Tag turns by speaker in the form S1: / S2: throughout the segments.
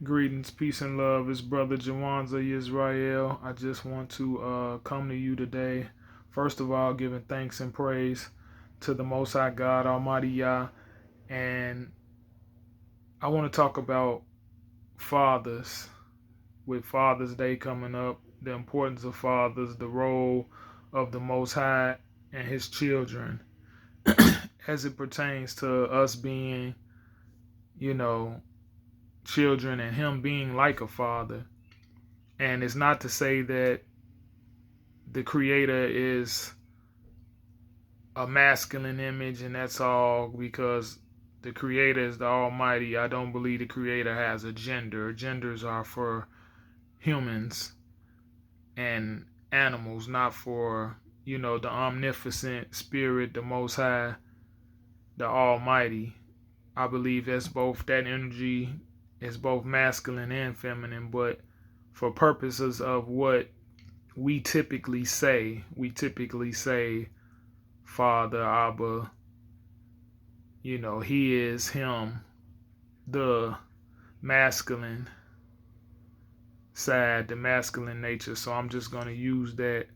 S1: Greetings, peace, and love. It's Brother Jawanza Yisrael. I just want to come to you today. First of all, giving thanks and praise to the Most High God, Almighty Yah. And I want to talk about fathers, with Father's Day coming up, the importance of fathers, the role of the Most High and His children as it pertains to us being, you know, children and Him being like a father. And it's not to say that the creator is a masculine image and that's all, because the creator is the almighty. I don't believe the creator has a gender. Genders are for humans and animals, not for, the omnipotent spirit, the most high, the almighty. I believe that energy is both masculine and feminine, but for purposes of what we typically say Father, Abba, he is him, the masculine side, the masculine nature. So I'm just going to use that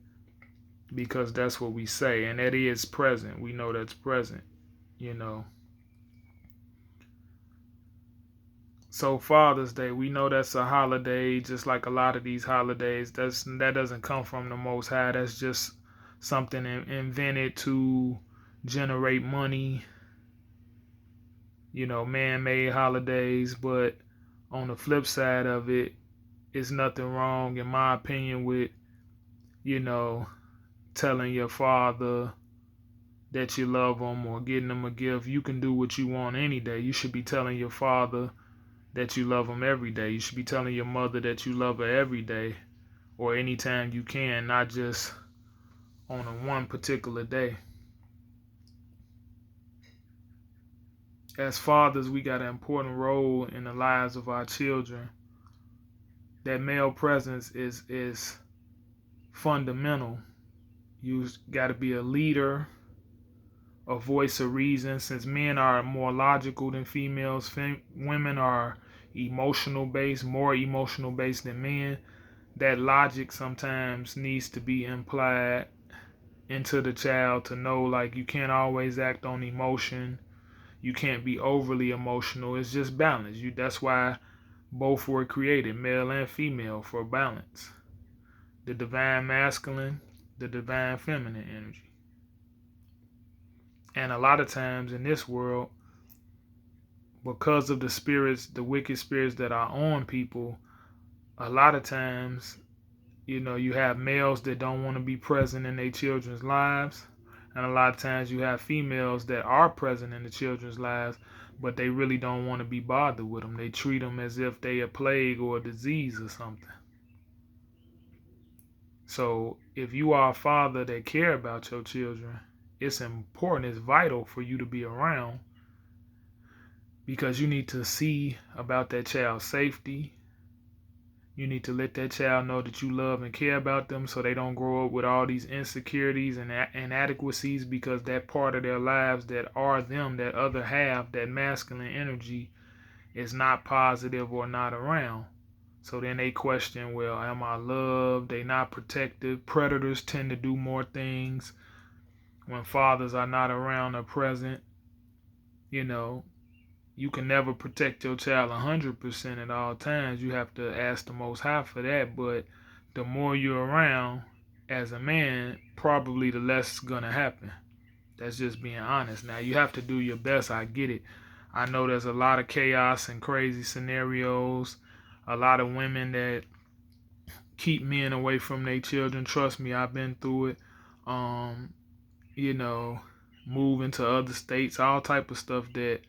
S1: because that's what we say. And that is present. We know that's present, you know. So Father's Day, we know that's a holiday, just like a lot of these holidays. That doesn't come from the Most High. That's just something invented to generate money, man-made holidays. But on the flip side of it, it's nothing wrong, in my opinion, with, you know, telling your father that you love him or getting him a gift. You can do what you want any day. You should be telling your father that you love him every day. You should be telling your mother that you love her every day or anytime you can, not just on a one particular day. As fathers, we got an important role in the lives of our children. That male presence is fundamental. You got to be a leader, a voice of reason. Since men are more logical than females, women are emotional based, more emotional based than men. That logic sometimes needs to be implied into the child to know, like, you can't always act on emotion. You can't be overly emotional. It's just balance. That's why both were created, male and female, for balance. The divine masculine, the divine feminine energy. And a lot of times in this world, because of the spirits, the wicked spirits that are on people, a lot of times, you have males that don't want to be present in their children's lives. And a lot of times you have females that are present in the children's lives, but they really don't want to be bothered with them. They treat them as if they a plague or a disease or something. So if you are a father that care about your children, it's important, it's vital for you to be around, because you need to see about that child's safety. You need to let that child know that you love and care about them so they don't grow up with all these insecurities and inadequacies, because that part of their lives that are them, that other half, that masculine energy, is not positive or not around. So then they question, well, am I loved? They not protected. Predators tend to do more things when fathers are not around or present. You can never protect your child 100% at all times. You have to ask the Most High for that. But the more you're around as a man, probably the less is going to happen. That's just being honest. Now, you have to do your best. I get it. I know there's a lot of chaos and crazy scenarios. A lot of women that keep men away from their children. Trust me, I've been through it. Um, moving to other states, all type of stuff that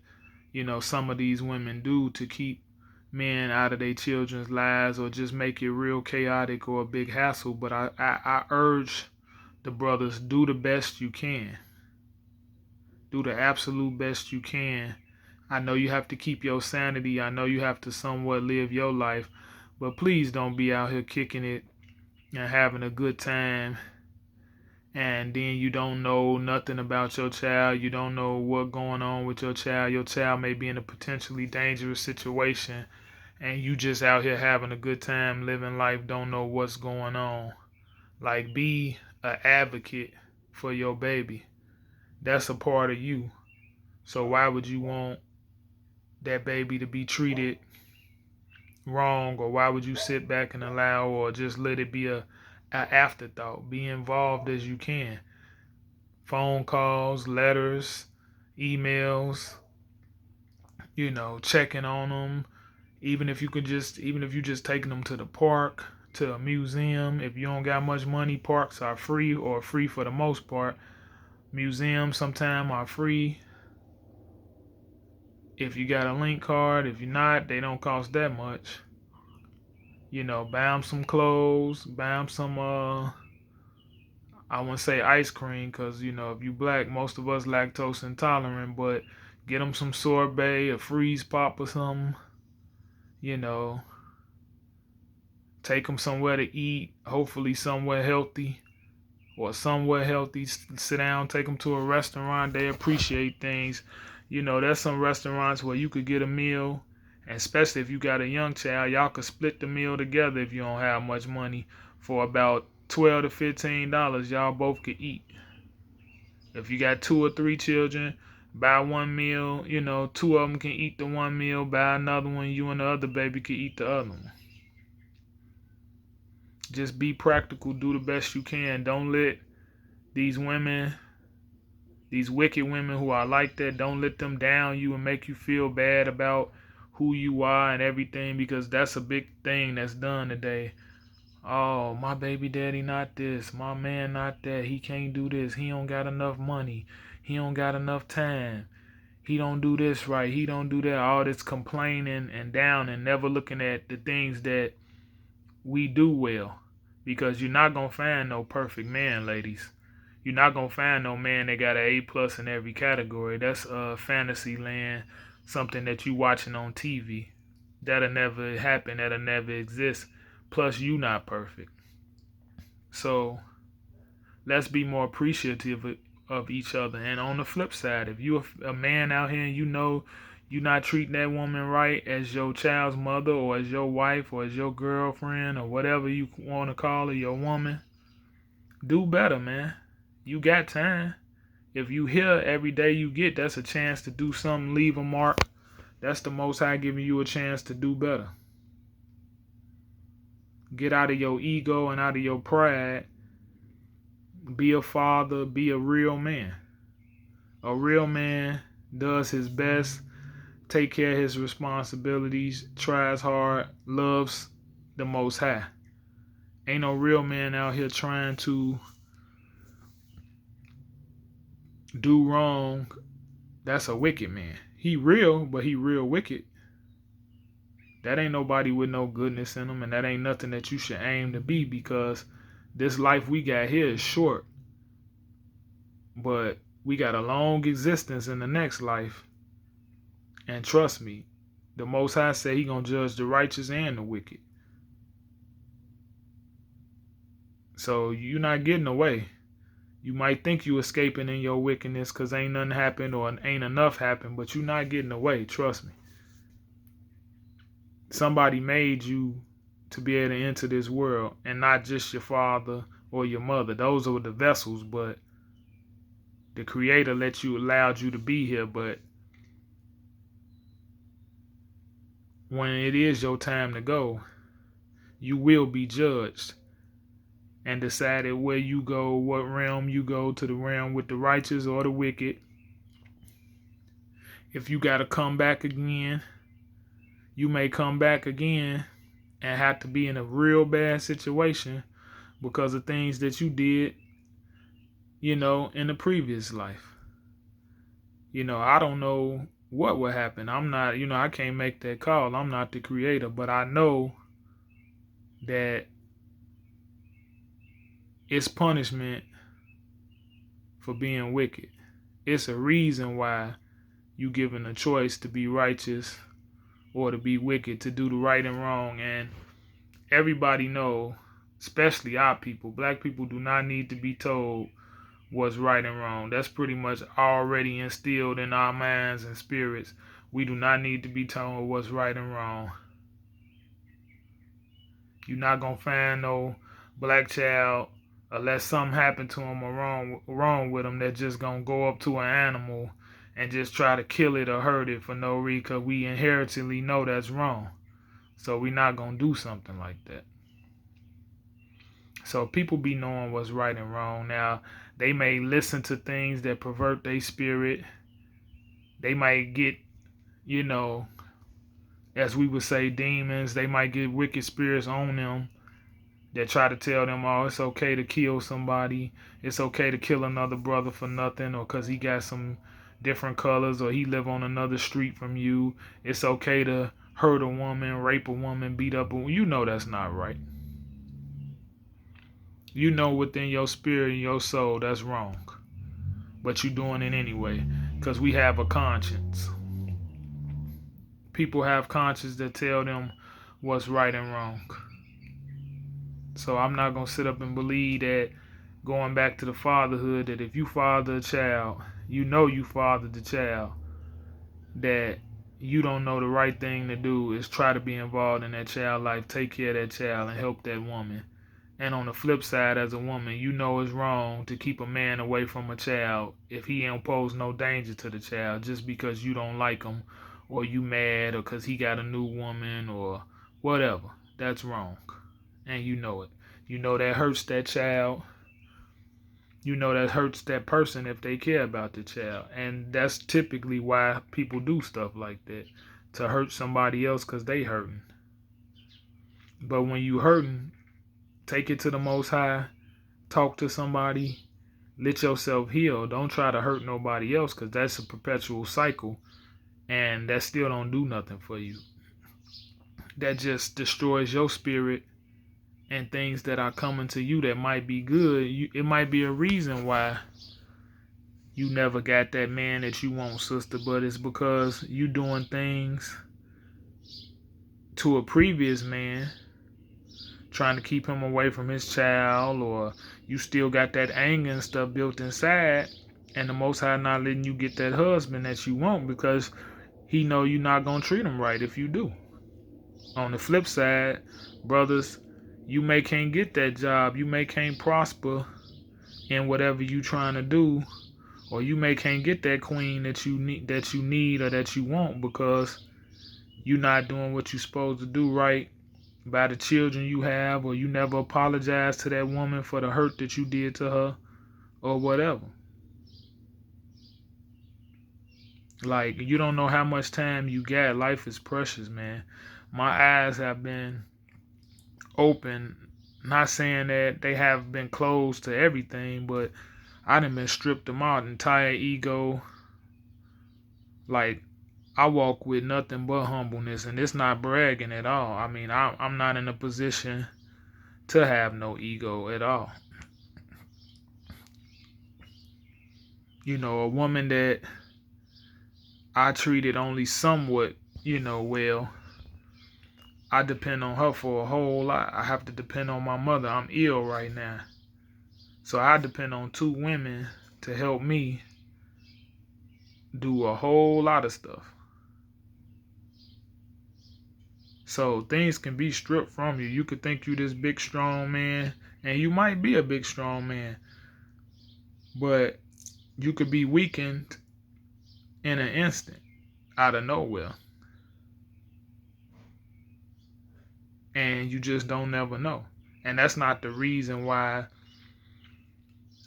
S1: some of these women do to keep men out of their children's lives, or just make it real chaotic or a big hassle. But I urge the brothers, do the best you can. Do the absolute best you can. I know you have to keep your sanity. I know you have to somewhat live your life. But please don't be out here kicking it and having a good time, and then you don't know nothing about your child. You don't know what's going on with your child. Your child may be in a potentially dangerous situation, and you just out here having a good time, living life, don't know what's going on. Like, be an advocate for your baby. That's a part of you. So why would you want that baby to be treated wrong, or why would you sit back and allow, or just let it be a afterthought? Be involved as you can. Phone calls, letters, emails, checking on them. Even if you just taking them to the park, to a museum. If you don't got much money, parks are free, or free for the most part. Museums sometimes are free if you got a link card. If you're not, they don't cost that much. Buy them some clothes, buy them some I wouldn't say ice cream, because if you black, most of us lactose intolerant, but get them some sorbet, a freeze pop or something. you know Take them somewhere to eat, hopefully somewhere healthy, or somewhere healthy. Sit down, take them to a restaurant. They appreciate things. There's some restaurants where you could get a meal, and especially if you got a young child, y'all could split the meal together if you don't have much money. For about $12 to $15, y'all both could eat. If you got 2 or 3 children, buy one meal. Two of them can eat the one meal. Buy another one. You and the other baby can eat the other one. Just be practical. Do the best you can. Don't let these women, these wicked women who are like that, don't let them down you and make you feel bad about who you are and everything, because that's a big thing that's done today. Oh, my baby daddy not this, my man not that, he can't do this, he don't got enough money, he don't got enough time, he don't do this right, he don't do that. All this complaining and down, and never looking at the things that we do well. Because you're not gonna find no perfect man, ladies. You're not gonna find no man that got an A+ in every category. That's fantasy land, something that you watching on TV. That'll never happen. That'll never exist. Plus, you not perfect. So let's be more appreciative of each other. And on the flip side, if you're a man out here and you're not treating that woman right as your child's mother, or as your wife, or as your girlfriend, or whatever you want to call her, your woman, do better, man. You got time. If you hear every day you get, that's a chance to do something, leave a mark. That's the Most High giving you a chance to do better. Get out of your ego and out of your pride. Be a father. Be a real man. A real man does his best, take care of his responsibilities, tries hard, loves the Most High. Ain't no real man out here trying to do wrong. That's a wicked man. He real, but he real wicked. That ain't nobody with no goodness in them, and that ain't nothing that you should aim to be, because this life we got here is short. But we got a long existence in the next life. And trust me, the Most High said he gonna judge the righteous and the wicked. So you're not getting away. You might think you escaping in your wickedness because ain't nothing happened or ain't enough happened, but you're not getting away, trust me. Somebody made you to be able to enter this world, and not just your father or your mother. Those are the vessels, but the Creator allowed you to be here. But when it is your time to go, you will be judged and decided where you go, what realm you go, to the realm with the righteous or the wicked. If you got to come back again, you may come back again and have to be in a real bad situation because of things that you did, in the previous life. I don't know what will happen. I'm not, I can't make that call. I'm not the Creator, but I know that it's punishment for being wicked. It's a reason why you given a choice to be righteous or to be wicked, to do the right and wrong. And everybody know, especially our people, black people, do not need to be told what's right and wrong. That's pretty much already instilled in our minds and spirits. We do not need to be told what's right and wrong. You're not gonna find no black child unless something happened to him or wrong with him, that just gonna go up to an animal and just try to kill it or hurt it for no reason, because we inherently know that's wrong. So we're not gonna do something like that. So people be knowing what's right and wrong. Now, they may listen to things that pervert their spirit. They might get, you know, as we would say, demons. They might get wicked spirits on them that try to tell them, oh, it's okay to kill somebody. It's okay to kill another brother for nothing, or because he got some different colors, or he live on another street from you. It's okay to hurt a woman, rape a woman, beat up a woman. You know that's not right. You know within your spirit and your soul that's wrong. But you're doing it anyway because we have a conscience. People have conscience that tell them what's right and wrong. So I'm not going to sit up and believe that, going back to the fatherhood, that if you father a child, you know you fathered the child, that you don't know the right thing to do is try to be involved in that child's life, take care of that child, and help that woman. And on the flip side, as a woman, you know it's wrong to keep a man away from a child if he don't pose no danger to the child, just because you don't like him, or you mad, or because he got a new woman, or whatever. That's wrong. And you know it. You know that hurts that child. You know that hurts that person if they care about the child. And that's typically why people do stuff like that, to hurt somebody else because they hurting. But when you hurting, take it to the Most High, talk to somebody, let yourself heal. Don't try to hurt nobody else, because that's a perpetual cycle, and that still don't do nothing for you. That just destroys your spirit and things that are coming to you that might be good. It might be a reason why you never got that man that you want, sister, but it's because you doing things to a previous man, trying to keep him away from his child, or you still got that anger and stuff built inside, and the Most High not letting you get that husband that you want because he know you're not going to treat him right if you do. On the flip side, brothers, you may can't get that job, you may can't prosper in whatever you trying to do, or you may can't get that queen that you need or that you want, because you're not doing what you're supposed to do right by the children you have, or you never apologize to that woman for the hurt that you did to her, or whatever. Like, you don't know how much time you got. Life is precious, man. My eyes have been open. Not saying that they have been closed to everything, but I done been stripped them out. Entire ego. Like, I walk with nothing but humbleness, and it's not bragging at all. I mean, I'm not in a position to have no ego at all. You know, a woman that I treated only somewhat, well, I depend on her for a whole lot. I have to depend on my mother. I'm ill right now. So I depend on 2 women to help me do a whole lot of stuff. So things can be stripped from you. You could think you this big strong man, and you might be a big strong man, but you could be weakened in an instant out of nowhere. And you just don't never know. And that's not the reason why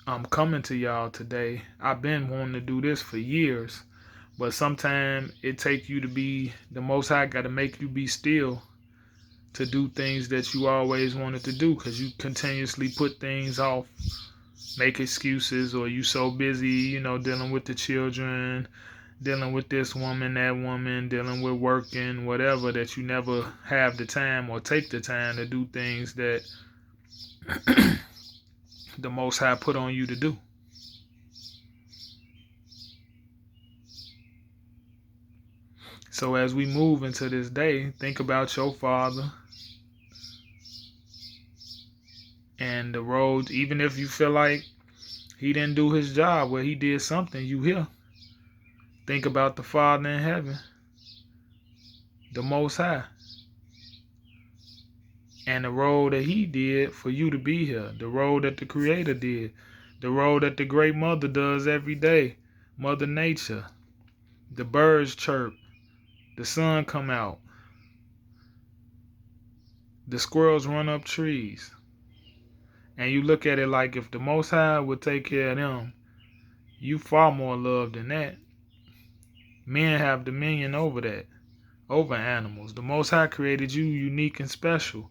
S1: I'm coming to y'all today. I've been wanting to do this for years, but sometimes it takes you to be, the Most High got to make you be still to do things that you always wanted to do, because you continuously put things off, make excuses, or you so busy, dealing with the children, dealing with this woman, that woman, dealing with working, whatever, that you never have the time or take the time to do things that the Most High put on you to do. So as we move into this day, think about your father and the road. Even if you feel like he didn't do his job, well, he did something, you here. Think about the Father in heaven, the Most High. and the role that he did for you to be here, the role that the Creator did, the role that the Great Mother does every day, Mother Nature. The birds chirp, the sun come out, the squirrels run up trees. And you look at it like if the Most High would take care of them, you far more loved than that. Men have dominion over that, over animals. The Most High created you unique and special.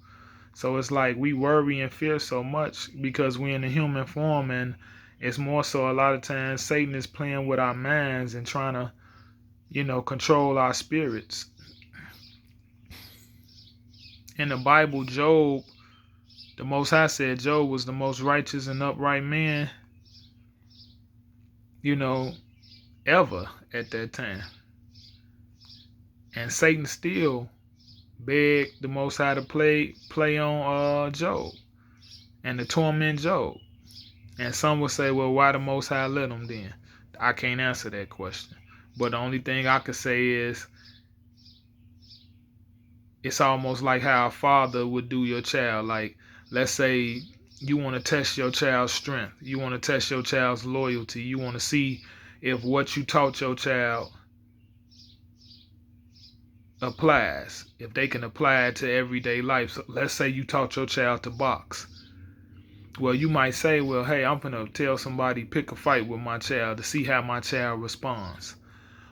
S1: So it's like we worry and fear so much because we're in a human form, and it's more so a lot of times Satan is playing with our minds and trying to, control our spirits. In the Bible, Job, the Most High said Job was the most righteous and upright man, ever at that time. And Satan still begged the Most High to play on Job and to torment Job. And some will say, well, why the Most High let him then? I can't answer that question. But the only thing I could say is it's almost like how a father would do your child. Like, let's say you want to test your child's strength. You want to test your child's loyalty. You want to see if what you taught your child applies, if they can apply it to everyday life. So let's say you taught your child to box. Well, you might say, well, hey, I'm going to tell somebody pick a fight with my child to see how my child responds.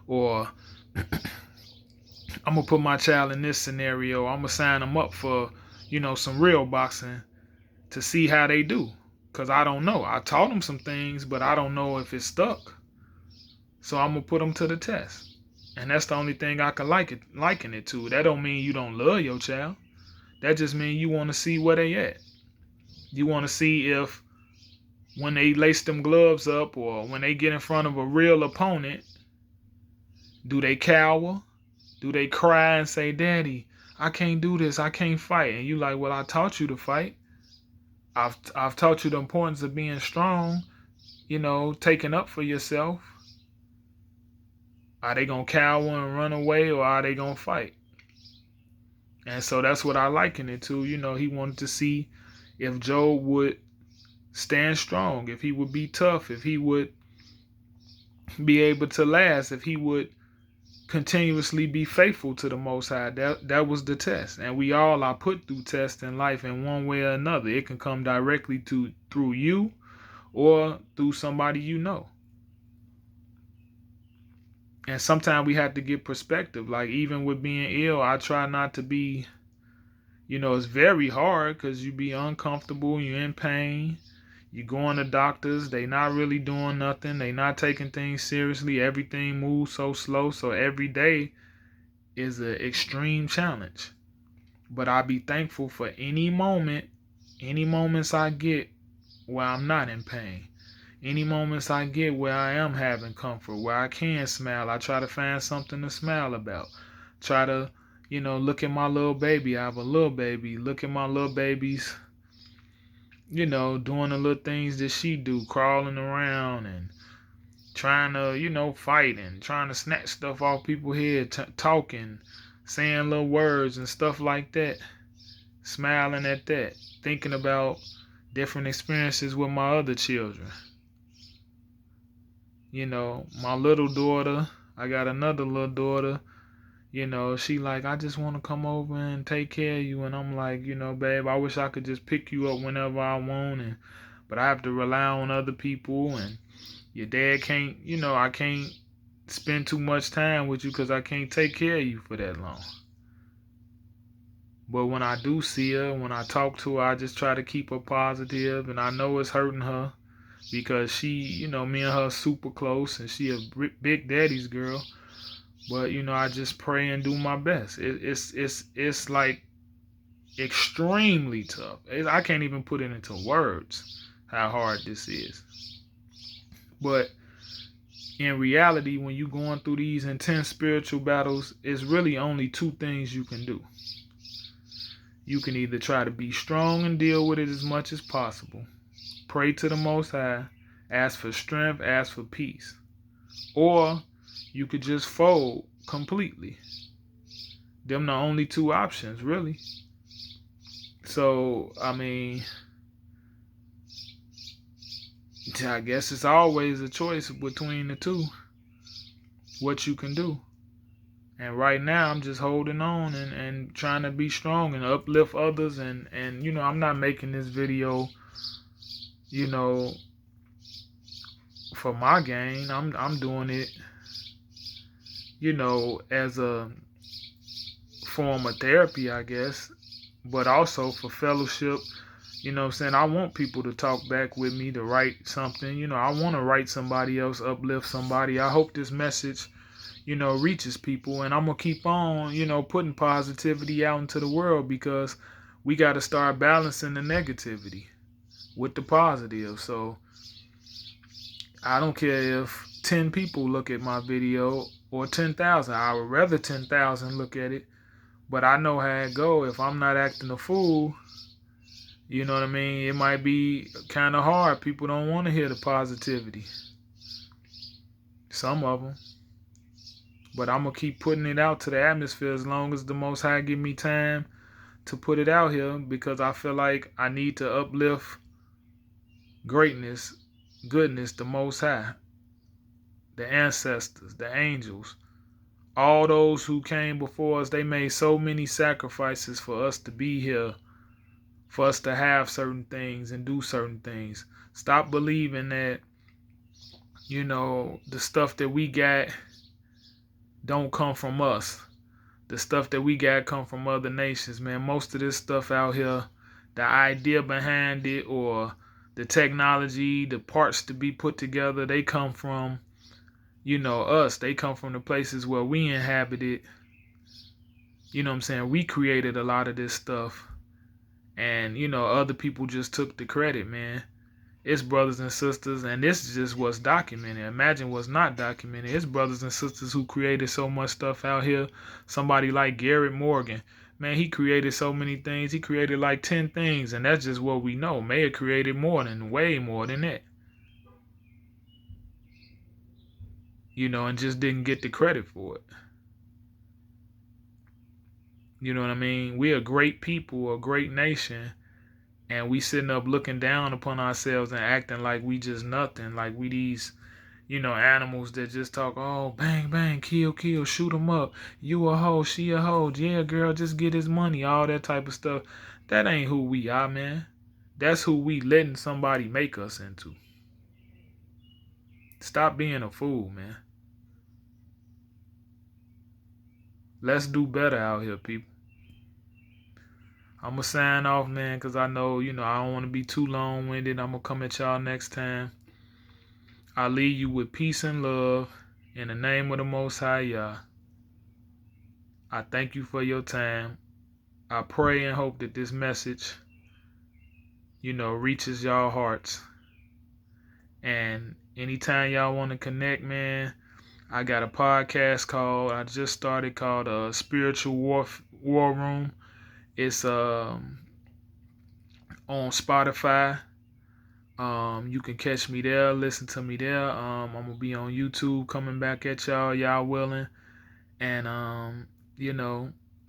S1: Or I'm going to put my child in this scenario. I'm going to sign them up for, some real boxing to see how they do. Because I don't know. I taught them some things, but I don't know if it's stuck. So I'm going to put them to the test. And that's the only thing I can liken it to. That don't mean you don't love your child. That just means you want to see where they at. You want to see if when they lace them gloves up or when they get in front of a real opponent, do they cower? Do they cry and say, Daddy, I can't do this. I can't fight. And you like, well, I taught you to fight. I've taught you the importance of being strong, taking up for yourself. Are they going to cower and run away, or are they going to fight? And so that's what I liken it to. He wanted to see if Job would stand strong, if he would be tough, if he would be able to last, if he would continuously be faithful to the Most High. That was the test. And we all are put through tests in life in one way or another. It can come directly through you or through somebody you know. And sometimes we have to get perspective. Like even with being ill, I try not to be, it's very hard because you be uncomfortable, you're in pain, you going to doctors, they not really doing nothing, they not taking things seriously, everything moves so slow, so every day is an extreme challenge. But I be thankful for any moments I get where I'm not in pain. Any moments I get where I am having comfort, where I can smile, I try to find something to smile about. Try to, look at my little baby. I have a little baby. Look at my little babies, doing the little things that she do, crawling around and trying to, fight and trying to snatch stuff off people's head, talking, saying little words and stuff like that. Smiling at that. Thinking about different experiences with my other children. My little daughter, I got another little daughter, she like, I just want to come over and take care of you. And I'm like, babe, I wish I could just pick you up whenever I want. But I have to rely on other people. And your dad can't, I can't spend too much time with you because I can't take care of you for that long. But when I do see her, when I talk to her, I just try to keep her positive. And I know it's hurting her. Because she, me and her are super close, and she a big daddy's girl. But I just pray and do my best. It's like extremely tough. I can't even put it into words how hard this is. But in reality, when you're going through these intense spiritual battles, it's really only two things you can do. You can either try to be strong and deal with it as much as possible. Pray to the Most High, ask for strength, ask for peace. Or you could just fold completely. Them the only two options, really. So, I mean, I guess it's always a choice between the two, what you can do. And right now, I'm just holding on and trying to be strong and uplift others. And I'm not making this video, you know, for my gain. I'm doing it, as a form of therapy, I guess, but also for fellowship. You know what I'm saying? I want people to talk back with me, to write something. I want to write somebody else, uplift somebody. I hope this message, reaches people. And I'm going to keep on, putting positivity out into the world, because we got to start balancing the negativity with the positive. So I don't care if 10 people look at my video or 10,000. I would rather 10,000 look at it. But I know how it go. If I'm not acting a fool, you know what I mean? It might be kind of hard. People don't want to hear the positivity. Some of them. But I'm going to keep putting it out to the atmosphere as long as the Most High give me time to put it out here, because I feel like I need to uplift greatness, goodness, the Most High, the ancestors, the angels, all those who came before us. They made so many sacrifices for us to be here, for us to have certain things and do certain things. Stop believing that, the stuff that we got don't come from us. The stuff that we got come from other nations, man. Most of this stuff out here, the idea behind it, or the technology, the parts to be put together, they come from, us. They come from the places where we inhabited. You know what I'm saying? We created a lot of this stuff. And, other people just took the credit, man. It's brothers and sisters, and this is just what's documented. Imagine what's not documented. It's brothers and sisters who created so much stuff out here. Somebody like Garrett Morgan. Man, he created so many things. He created like 10 things, and that's just what we know. May have created way more than that. And just didn't get the credit for it. You know what I mean? We're a great people, a great nation, and we sitting up looking down upon ourselves and acting like we just nothing, like we these, animals that just talk, oh, bang, bang, kill, kill, shoot them up. You a hoe, she a hoe. Yeah, girl, just get his money, all that type of stuff. That ain't who we are, man. That's who we letting somebody make us into. Stop being a fool, man. Let's do better out here, people. I'm going to sign off, man, because I know, I don't want to be too long-winded. I'm going to come at y'all next time. I leave you with peace and love in the name of the Most High Yah. I thank you for your time. I pray and hope that this message, reaches y'all hearts. And anytime y'all want to connect, man, I got a podcast I just started called Spiritual War Room. It's on Spotify. You can catch me there, listen to me there. I'm gonna be on YouTube coming back at y'all willing. And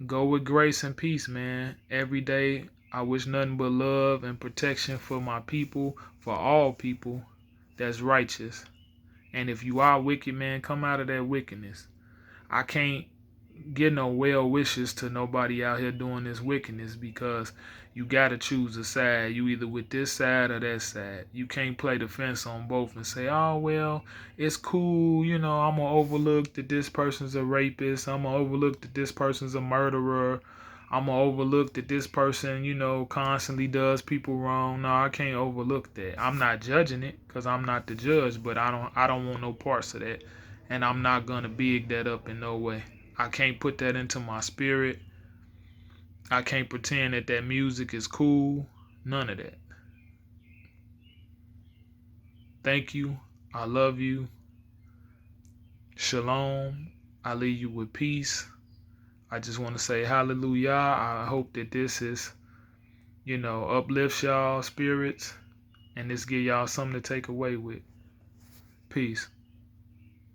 S1: go with grace and peace, man. Every day I wish nothing but love and protection for my people, for all people that's righteous. And if you are wicked, man, come out of that wickedness. I can't give no well wishes to nobody out here doing this wickedness, because you gotta choose a side. You either with this side or that side. You can't play the fence on both and say, oh, well, it's cool, I'm gonna overlook that this person's a rapist. I'm gonna overlook that this person's a murderer. I'm gonna overlook that this person, constantly does people wrong. No, I can't overlook that. I'm not judging it, because I'm not the judge, but I don't want no parts of that. And I'm not gonna big that up in no way. I can't put that into my spirit. I can't pretend that music is cool. None of that. Thank you. I love you. Shalom. I leave you with peace. I just want to say hallelujah. I hope that this is, uplifts y'all spirits, and this give y'all something to take away with. Peace.